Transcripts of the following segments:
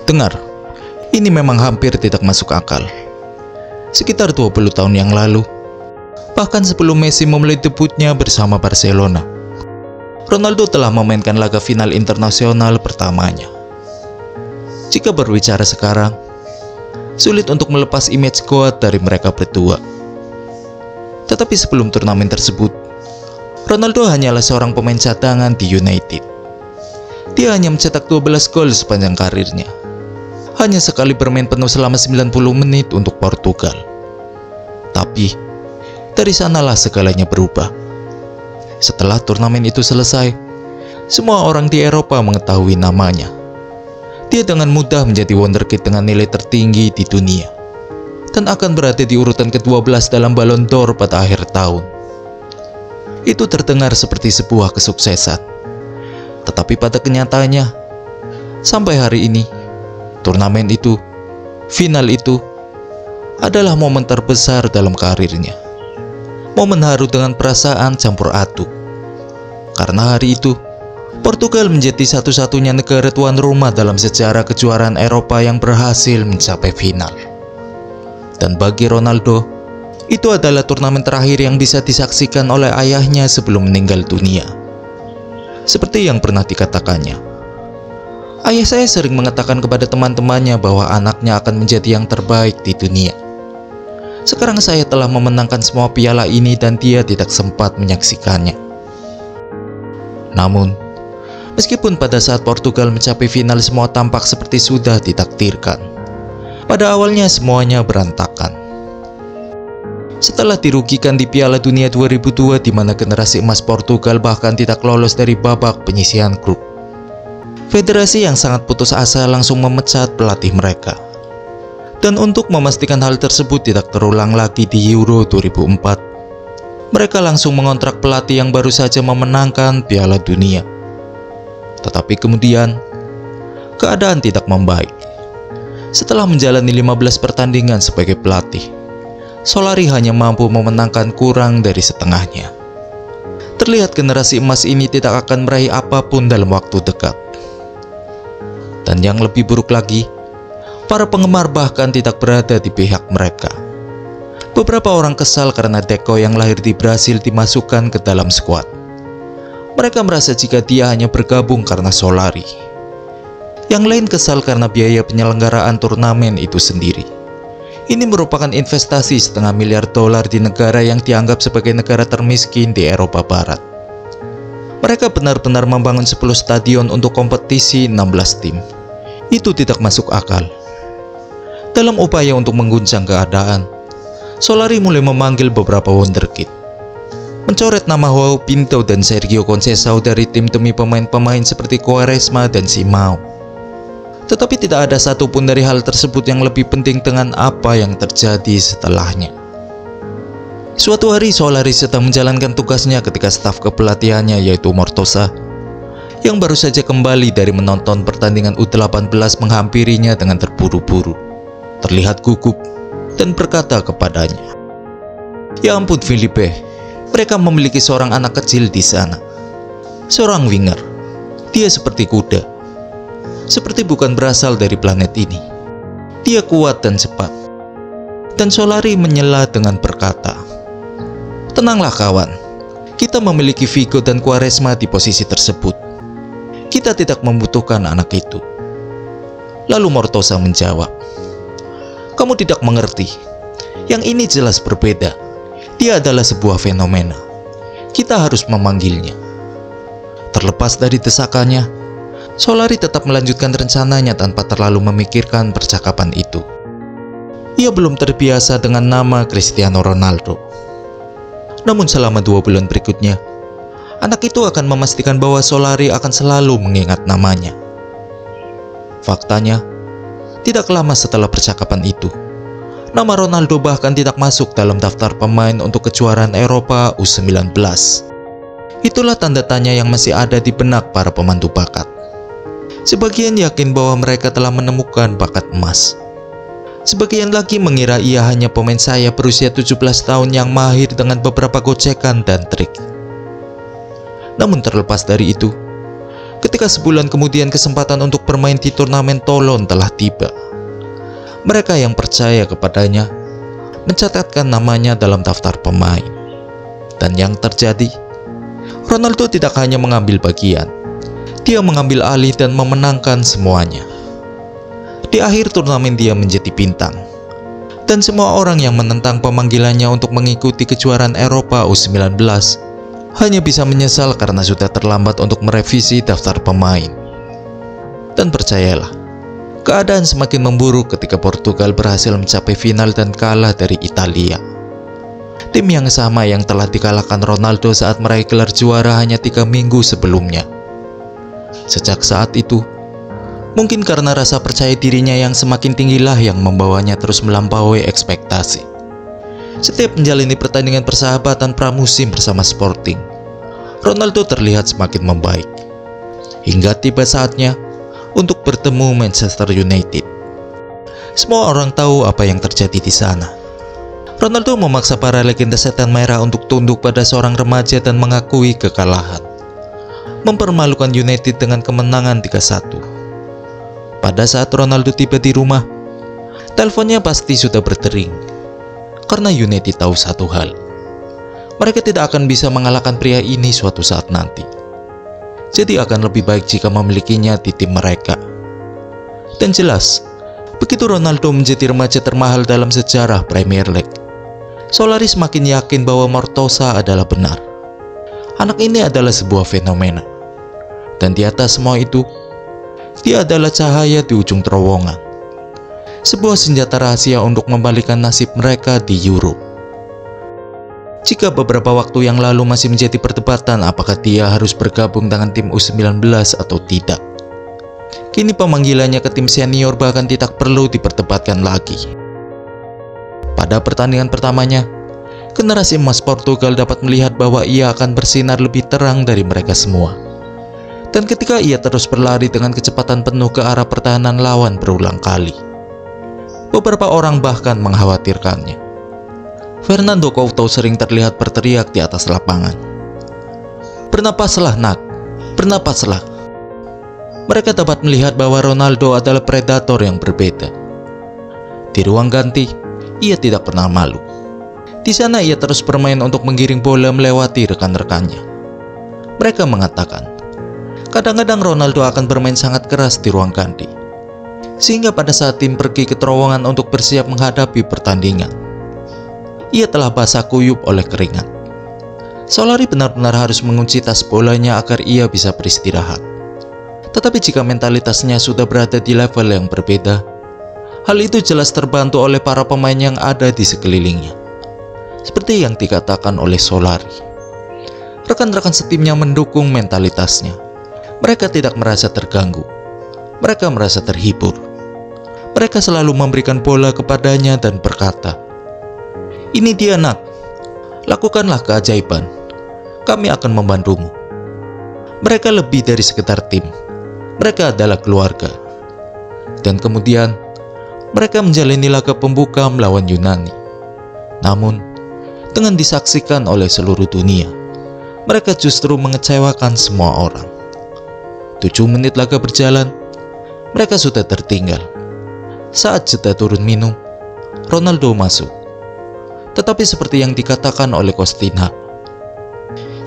Dengar, ini memang hampir tidak masuk akal. Sekitar 20 tahun yang lalu, bahkan sebelum Messi memulai debutnya bersama Barcelona, Ronaldo telah memainkan laga final internasional pertamanya. Jika berbicara sekarang, sulit untuk melepas image GOAT dari mereka berdua. Tetapi sebelum turnamen tersebut, Ronaldo hanyalah seorang pemain cadangan di United. Dia hanya mencetak 12 gol sepanjang karirnya. Hanya sekali bermain penuh selama 90 menit untuk Portugal. Tapi, dari sanalah segalanya berubah. Setelah turnamen itu selesai, semua orang di Eropa mengetahui namanya. Dia dengan mudah menjadi wonderkid dengan nilai tertinggi di dunia, dan akan berada di urutan ke-12 dalam Ballon d'Or pada akhir tahun. Itu terdengar seperti sebuah kesuksesan. Tetapi pada kenyataannya, sampai hari ini, turnamen itu, final itu, adalah momen terbesar dalam karirnya. Momen haru dengan perasaan campur aduk. Karena hari itu, Portugal menjadi satu-satunya negara tuan rumah dalam sejarah kejuaraan Eropa yang berhasil mencapai final. Dan bagi Ronaldo, itu adalah turnamen terakhir yang bisa disaksikan oleh ayahnya sebelum meninggal dunia. Seperti yang pernah dikatakannya, ayah saya sering mengatakan kepada teman-temannya bahwa anaknya akan menjadi yang terbaik di dunia. Sekarang saya telah memenangkan semua piala ini dan dia tidak sempat menyaksikannya. Namun, meskipun pada saat Portugal mencapai final semua tampak seperti sudah ditakdirkan, pada awalnya semuanya berantakan. Setelah dirugikan di Piala Dunia 2002 di mana generasi emas Portugal bahkan tidak lolos dari babak penyisihan grup, federasi yang sangat putus asa langsung memecat pelatih mereka. Dan untuk memastikan hal tersebut tidak terulang lagi di Euro 2004, mereka langsung mengontrak pelatih yang baru saja memenangkan Piala Dunia. Tetapi kemudian, keadaan tidak membaik. Setelah menjalani 15 pertandingan sebagai pelatih, Solari hanya mampu memenangkan kurang dari setengahnya. Terlihat generasi emas ini tidak akan meraih apapun dalam waktu dekat. Dan yang lebih buruk lagi, para penggemar bahkan tidak berada di pihak mereka. Beberapa orang kesal karena Deco yang lahir di Brasil dimasukkan ke dalam skuad. Mereka merasa jika dia hanya bergabung karena Solari. Yang lain kesal karena biaya penyelenggaraan turnamen itu sendiri. Ini merupakan investasi $500 miliar di negara yang dianggap sebagai negara termiskin di Eropa Barat. Mereka benar-benar membangun 10 stadion untuk kompetisi 16 tim. Itu tidak masuk akal. Dalam upaya untuk mengguncang keadaan, Solari mulai memanggil beberapa wonderkid, mencoret nama Joao Pinto dan Sergio Conceição dari tim demi pemain-pemain seperti Quaresma dan Simao. Tetapi tidak ada satupun dari hal tersebut yang lebih penting dengan apa yang terjadi setelahnya. Suatu hari Solari sedang menjalankan tugasnya ketika staf kepelatihannya yaitu Mortosa, yang baru saja kembali dari menonton pertandingan U18 menghampirinya dengan terburu-buru, terlihat gugup dan berkata kepadanya, "Ya ampun Filipe, mereka memiliki seorang anak kecil di sana. Seorang winger. Dia seperti kuda. Seperti bukan berasal dari planet ini. Dia kuat dan cepat." Dan Solari menyela dengan berkata, "Tenanglah kawan, kita memiliki Figo dan Quaresma di posisi tersebut. Kita tidak membutuhkan anak itu." Lalu Mortosa menjawab, "Kamu tidak mengerti. Yang ini jelas berbeda. Dia adalah sebuah fenomena. Kita harus memanggilnya." Terlepas dari desakannya, Solari tetap melanjutkan rencananya tanpa terlalu memikirkan percakapan itu. Ia belum terbiasa dengan nama Cristiano Ronaldo. Namun selama 2 bulan berikutnya, anak itu akan memastikan bahwa Solari akan selalu mengingat namanya. Faktanya, tidak lama setelah percakapan itu, nama Ronaldo bahkan tidak masuk dalam daftar pemain untuk kejuaraan Eropa U19. Itulah tanda tanya yang masih ada di benak para pemandu bakat. Sebagian yakin bahwa mereka telah menemukan bakat emas. Sebagian lagi mengira ia hanya pemain sayap berusia 17 tahun yang mahir dengan beberapa gocekan dan trik. Namun terlepas dari itu, Ketika sebulan kemudian kesempatan untuk bermain di turnamen Toulon telah tiba, mereka yang percaya kepadanya mencatatkan namanya dalam daftar pemain. Dan yang terjadi, Ronaldo tidak hanya mengambil bagian, dia mengambil alih dan memenangkan semuanya. Di akhir turnamen dia menjadi bintang, dan semua orang yang menentang pemanggilannya untuk mengikuti kejuaraan Eropa U19 hanya bisa menyesal karena sudah terlambat untuk merevisi daftar pemain. Dan percayalah, keadaan semakin memburuk ketika Portugal berhasil mencapai final dan kalah dari Italia. Tim yang sama yang telah dikalahkan Ronaldo saat meraih gelar juara hanya 3 minggu sebelumnya. Sejak saat itu, mungkin karena rasa percaya dirinya yang semakin tinggilah yang membawanya terus melampaui ekspektasi. Setiap menjalani pertandingan persahabatan pramusim bersama Sporting, Ronaldo terlihat semakin membaik. Hingga tiba saatnya untuk bertemu Manchester United. Semua orang tahu apa yang terjadi di sana. Ronaldo memaksa para legenda setan merah untuk tunduk pada seorang remaja dan mengakui kekalahan, mempermalukan United dengan kemenangan 3-1. Pada saat Ronaldo tiba di rumah, teleponnya pasti sudah berdering. Karena United tahu satu hal, mereka tidak akan bisa mengalahkan pria ini suatu saat nanti. Jadi akan lebih baik jika memilikinya di tim mereka. Dan jelas, begitu Ronaldo menjadi remaja termahal dalam sejarah Premier League, Solari semakin yakin bahwa Mortosa adalah benar. Anak ini adalah sebuah fenomena. Dan di atas semua itu, dia adalah cahaya di ujung terowongan. Sebuah senjata rahasia untuk membalikan nasib mereka di Euro. Jika beberapa waktu yang lalu masih menjadi perdebatan apakah dia harus bergabung dengan tim U19 atau tidak, kini pemanggilannya ke tim senior bahkan tidak perlu diperdebatkan lagi. Pada pertandingan pertamanya, generasi emas Portugal dapat melihat bahwa ia akan bersinar lebih terang dari mereka semua. Dan ketika ia terus berlari dengan kecepatan penuh ke arah pertahanan lawan berulang kali, beberapa orang bahkan mengkhawatirkannya. Fernando Couto sering terlihat berteriak di atas lapangan, "Bernapaslah nak, bernapaslah." Mereka dapat melihat bahwa Ronaldo adalah predator yang berbeda. Di ruang ganti, ia tidak pernah malu. Di sana ia terus bermain untuk menggiring bola melewati rekan-rekannya. Mereka mengatakan, kadang-kadang Ronaldo akan bermain sangat keras di ruang ganti, sehingga pada saat tim pergi ke terowongan untuk bersiap menghadapi pertandingan, ia telah basah kuyup oleh keringat. Solari benar-benar harus mengunci tas bolanya agar ia bisa beristirahat. Tetapi jika mentalitasnya sudah berada di level yang berbeda, hal itu jelas terbantu oleh para pemain yang ada di sekelilingnya. Seperti yang dikatakan oleh Solari, rekan-rekan setimnya mendukung mentalitasnya. Mereka tidak merasa terganggu, mereka merasa terhibur. Mereka selalu memberikan bola kepadanya dan berkata, "Ini dia nak, lakukanlah keajaiban, kami akan membantumu." Mereka lebih dari sekedar tim, mereka adalah keluarga. Dan kemudian mereka menjalani laga pembuka melawan Yunani. Namun, dengan disaksikan oleh seluruh dunia, mereka justru mengecewakan semua orang. 7 menit laga berjalan, mereka sudah tertinggal. Saat jeda turun minum, Ronaldo masuk. Tetapi seperti yang dikatakan oleh Costinha,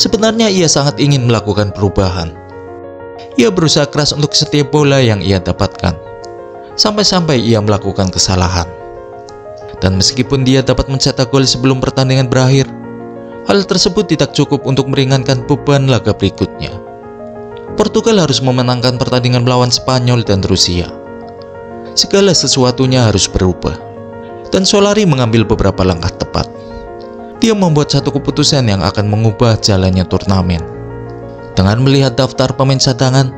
sebenarnya ia sangat ingin melakukan perubahan. Ia berusaha keras untuk setiap bola yang ia dapatkan, sampai-sampai ia melakukan kesalahan. Dan meskipun dia dapat mencetak gol sebelum pertandingan berakhir, hal tersebut tidak cukup untuk meringankan beban laga berikutnya. Portugal harus memenangkan pertandingan melawan Spanyol dan Rusia. Segala sesuatunya harus berubah, dan Solari mengambil beberapa langkah tepat. Dia membuat satu keputusan yang akan mengubah jalannya turnamen. Dengan melihat daftar pemain cadangan,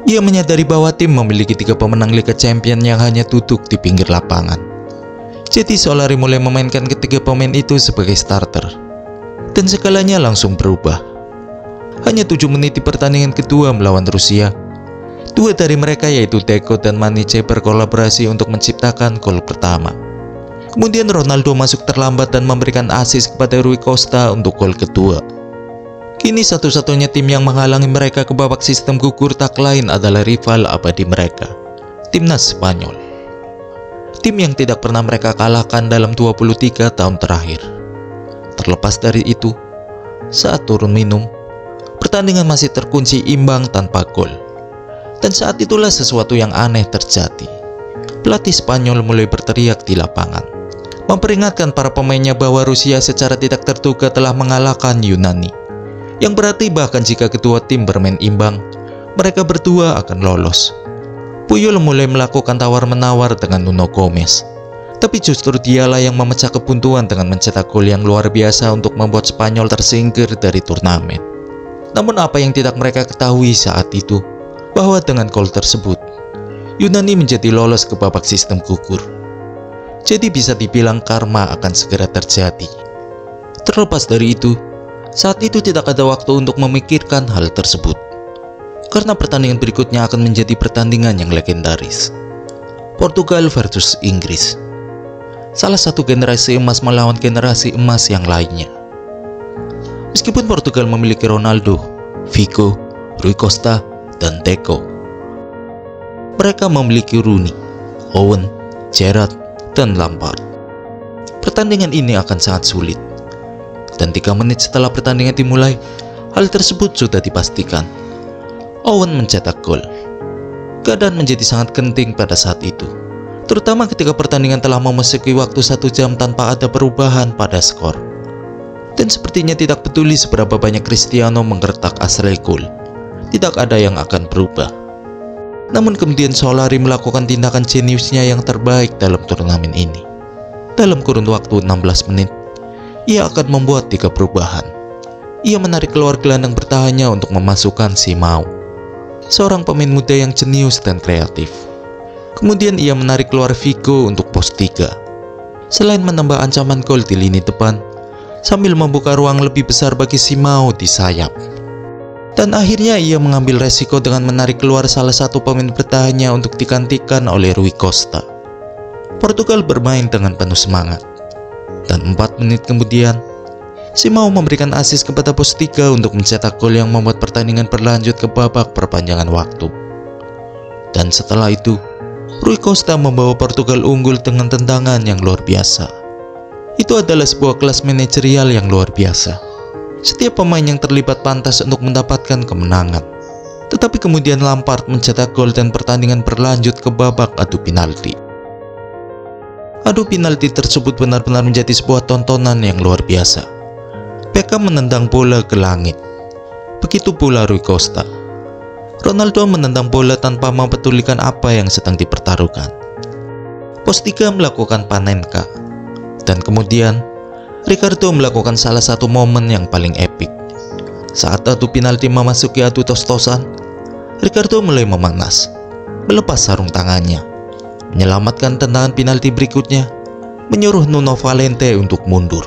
ia menyadari bahwa tim memiliki 3 pemenang Liga Champions yang hanya duduk di pinggir lapangan. Jadi Solari mulai memainkan ketiga pemain itu sebagai starter, dan segalanya langsung berubah. Hanya 7 menit di pertandingan kedua melawan Rusia, 2 dari mereka yaitu Deco dan Maniche berkolaborasi untuk menciptakan gol pertama. Kemudian Ronaldo masuk terlambat dan memberikan assist kepada Rui Costa untuk gol kedua. Kini satu-satunya tim yang menghalangi mereka ke babak sistem gugur tak lain adalah rival abadi mereka, Timnas Spanyol. Tim yang tidak pernah mereka kalahkan dalam 23 tahun terakhir. Terlepas dari itu, saat turun minum, pertandingan masih terkunci imbang tanpa gol. Dan saat itulah sesuatu yang aneh terjadi. Pelatih Spanyol mulai berteriak di lapangan, memperingatkan para pemainnya bahwa Rusia secara tidak terduga telah mengalahkan Yunani. Yang berarti bahkan jika kedua tim bermain imbang, mereka berdua akan lolos. Puyol mulai melakukan tawar-menawar dengan Nuno Gomes. Tapi justru dialah yang memecah kebuntuan dengan mencetak gol yang luar biasa untuk membuat Spanyol tersingkir dari turnamen. Namun apa yang tidak mereka ketahui saat itu, bahwa dengan gol tersebut, Yunani menjadi lolos ke babak sistem gugur. Jadi bisa dibilang karma akan segera terjadi. Terlepas dari itu, saat itu tidak ada waktu untuk memikirkan hal tersebut. Karena pertandingan berikutnya akan menjadi pertandingan yang legendaris. Portugal versus Inggris. Salah satu generasi emas melawan generasi emas yang lainnya. Meskipun Portugal memiliki Ronaldo, Figo, Rui Costa, dan Deco, mereka memiliki Rooney, Owen, Gerrard, dan Lampard. Pertandingan ini akan sangat sulit. Dan 3 menit setelah pertandingan dimulai, hal tersebut sudah dipastikan. Owen mencetak gol. Keadaan menjadi sangat genting pada saat itu, terutama ketika pertandingan telah memasuki waktu 1 jam tanpa ada perubahan pada skor. Dan sepertinya tidak peduli seberapa banyak Cristiano menggertak asal gol, tidak ada yang akan berubah. Namun kemudian Solari melakukan tindakan jeniusnya yang terbaik dalam turnamen ini. Dalam kurun waktu 16 menit, ia akan membuat 3 perubahan. Ia menarik keluar gelandang bertahannya untuk memasukkan Simao, seorang pemain muda yang jenius dan kreatif. Kemudian ia menarik keluar Figo untuk pos 3. Selain menambah ancaman gol di lini depan, sambil membuka ruang lebih besar bagi Simao di sayap. Dan akhirnya ia mengambil resiko dengan menarik keluar salah satu pemain bertahannya untuk digantikan oleh Rui Costa. Portugal bermain dengan penuh semangat. Dan 4 menit kemudian, Simao memberikan assist kepada pos 3 untuk mencetak gol yang membuat pertandingan berlanjut ke babak perpanjangan waktu. Dan setelah itu, Rui Costa membawa Portugal unggul dengan tendangan yang luar biasa. Itu adalah sebuah kelas manajerial yang luar biasa. Setiap pemain yang terlibat pantas untuk mendapatkan kemenangan. Tetapi kemudian Lampard mencetak gol dan pertandingan berlanjut ke babak adu penalti. Adu penalti tersebut benar-benar menjadi sebuah tontonan yang luar biasa. Beckham menendang bola ke langit. Begitu pula Rui Costa. Ronaldo menendang bola tanpa mempedulikan apa yang sedang dipertaruhkan. Pos 3 melakukan Panenka. Dan kemudian, Ricardo melakukan salah satu momen yang paling epik. Saat adu penalti memasuki adu tos-tosan, Ricardo mulai memanas, melepas sarung tangannya, menyelamatkan tendangan penalti berikutnya, menyuruh Nuno Valente untuk mundur,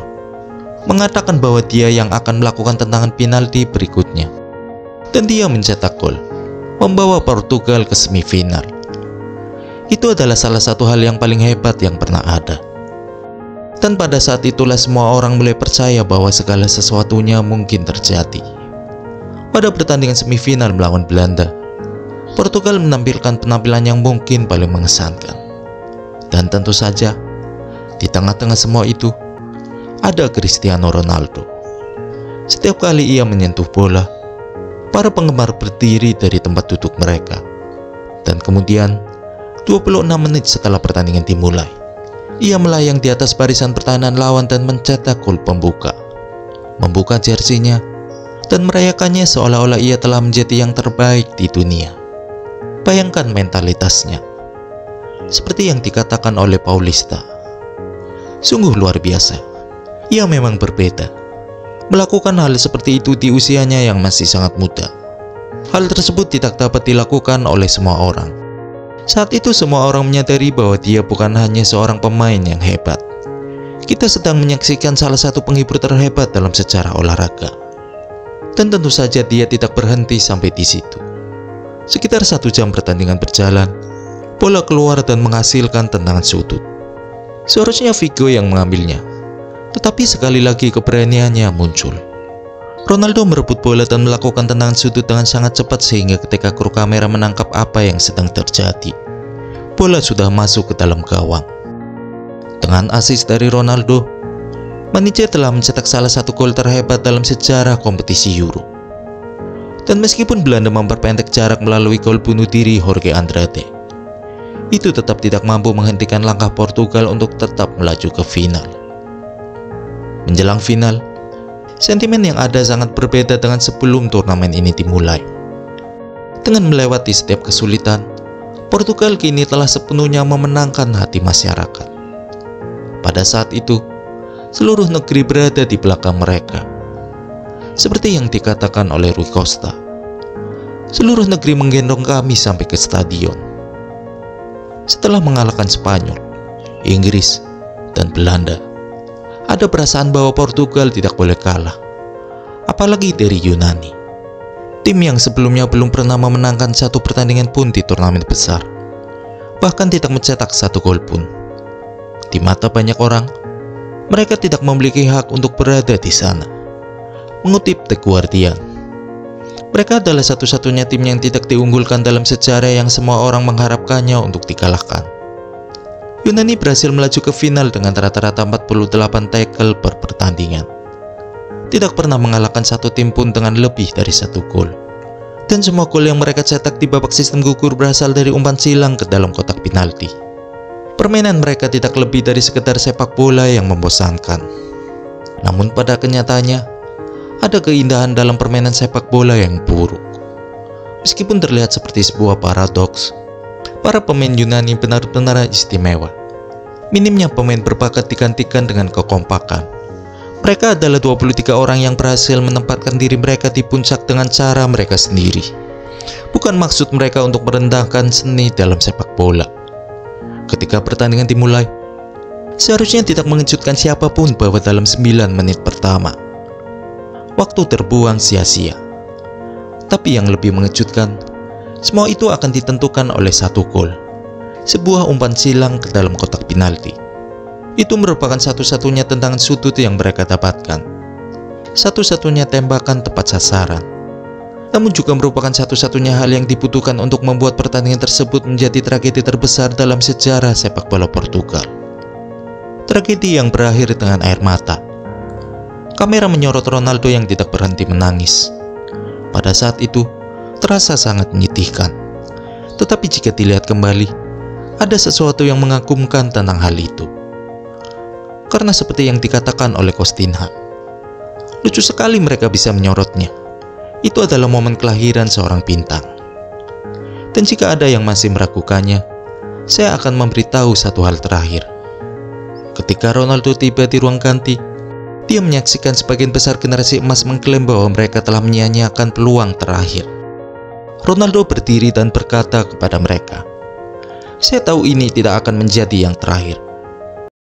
mengatakan bahwa dia yang akan melakukan tendangan penalti berikutnya. Dan dia mencetak gol, membawa Portugal ke semifinal. Itu adalah salah satu hal yang paling hebat yang pernah ada. Dan pada saat itulah semua orang mulai percaya bahwa segala sesuatunya mungkin terjadi. Pada pertandingan semifinal melawan Belanda, Portugal menampilkan penampilan yang mungkin paling mengesankan. Dan tentu saja, di tengah-tengah semua itu, ada Cristiano Ronaldo. Setiap kali ia menyentuh bola, para penggemar berdiri dari tempat duduk mereka. Dan kemudian, 26 menit setelah pertandingan dimulai, ia melayang di atas barisan pertahanan lawan dan mencetak gol pembuka, membuka jersinya, dan merayakannya seolah-olah ia telah menjadi yang terbaik di dunia. Bayangkan mentalitasnya, seperti yang dikatakan oleh Paulista. Sungguh luar biasa. Ia memang berbeda, melakukan hal seperti itu di usianya yang masih sangat muda. Hal tersebut tidak dapat dilakukan oleh semua orang. Saat itu semua orang menyadari bahwa dia bukan hanya seorang pemain yang hebat. Kita sedang menyaksikan salah satu penghibur terhebat dalam sejarah olahraga. Dan tentu saja dia tidak berhenti sampai di situ. Sekitar 1 jam pertandingan berjalan, bola keluar dan menghasilkan tendangan sudut. Seharusnya Figo yang mengambilnya, tetapi sekali lagi keberaniannya muncul. Ronaldo merebut bola dan melakukan tendangan sudut dengan sangat cepat sehingga ketika kru kamera menangkap apa yang sedang terjadi, bola sudah masuk ke dalam gawang. Dengan assist dari Ronaldo, Maniche telah mencetak salah satu gol terhebat dalam sejarah kompetisi Euro. Dan meskipun Belanda memperpendek jarak melalui gol bunuh diri Jorge Andrade, itu tetap tidak mampu menghentikan langkah Portugal untuk tetap melaju ke final. Menjelang final, sentimen yang ada sangat berbeda dengan sebelum turnamen ini dimulai. Dengan melewati setiap kesulitan, Portugal kini telah sepenuhnya memenangkan hati masyarakat. Pada saat itu, seluruh negeri berada di belakang mereka. Seperti yang dikatakan oleh Rui Costa, seluruh negeri menggendong kami sampai ke stadion. Setelah mengalahkan Spanyol, Inggris, dan Belanda, ada perasaan bahwa Portugal tidak boleh kalah, apalagi dari Yunani, tim yang sebelumnya belum pernah memenangkan satu pertandingan pun di turnamen besar, bahkan tidak mencetak satu gol pun. Di mata banyak orang, mereka tidak memiliki hak untuk berada di sana. Mengutip The Guardian, mereka adalah satu-satunya tim yang tidak diunggulkan dalam sejarah yang semua orang mengharapkannya untuk dikalahkan. Yunani berhasil melaju ke final dengan rata-rata 48 tackle per pertandingan. Tidak pernah mengalahkan satu tim pun dengan lebih dari satu gol. Dan semua gol yang mereka cetak di babak sistem gugur berasal dari umpan silang ke dalam kotak penalti. Permainan mereka tidak lebih dari sekedar sepak bola yang membosankan. Namun pada kenyataannya, ada keindahan dalam permainan sepak bola yang buruk. Meskipun terlihat seperti sebuah paradoks, para pemain Yunani benar-benar istimewa. Minimnya pemain berbakat digantikan dengan kekompakan. Mereka adalah 23 orang yang berhasil menempatkan diri mereka di puncak dengan cara mereka sendiri. Bukan maksud mereka untuk merendahkan seni dalam sepak bola. Ketika pertandingan dimulai, seharusnya tidak mengejutkan siapapun bahwa dalam 9 menit pertama, waktu terbuang sia-sia. Tapi yang lebih mengejutkan, semua itu akan ditentukan oleh satu gol, sebuah umpan silang ke dalam kotak penalti. Itu merupakan satu-satunya tendangan sudut yang mereka dapatkan, satu-satunya tembakan tepat sasaran. Namun juga merupakan satu-satunya hal yang dibutuhkan untuk membuat pertandingan tersebut menjadi tragedi terbesar dalam sejarah sepak bola Portugal. Tragedi yang berakhir dengan air mata. Kamera menyorot Ronaldo yang tidak berhenti menangis. Pada saat itu, terasa sangat menyedihkan. Tetapi jika dilihat kembali, ada sesuatu yang mengagumkan tentang hal itu. Karena seperti yang dikatakan oleh Costinha, lucu sekali mereka bisa menyorotnya. Itu adalah momen kelahiran seorang bintang. Dan jika ada yang masih meragukannya, saya akan memberitahu satu hal terakhir. Ketika Ronaldo tiba di ruang ganti, dia menyaksikan sebagian besar generasi emas mengklaim bahwa mereka telah menyia-nyiakan peluang terakhir. Ronaldo berdiri dan berkata kepada mereka, "Saya tahu ini tidak akan menjadi yang terakhir.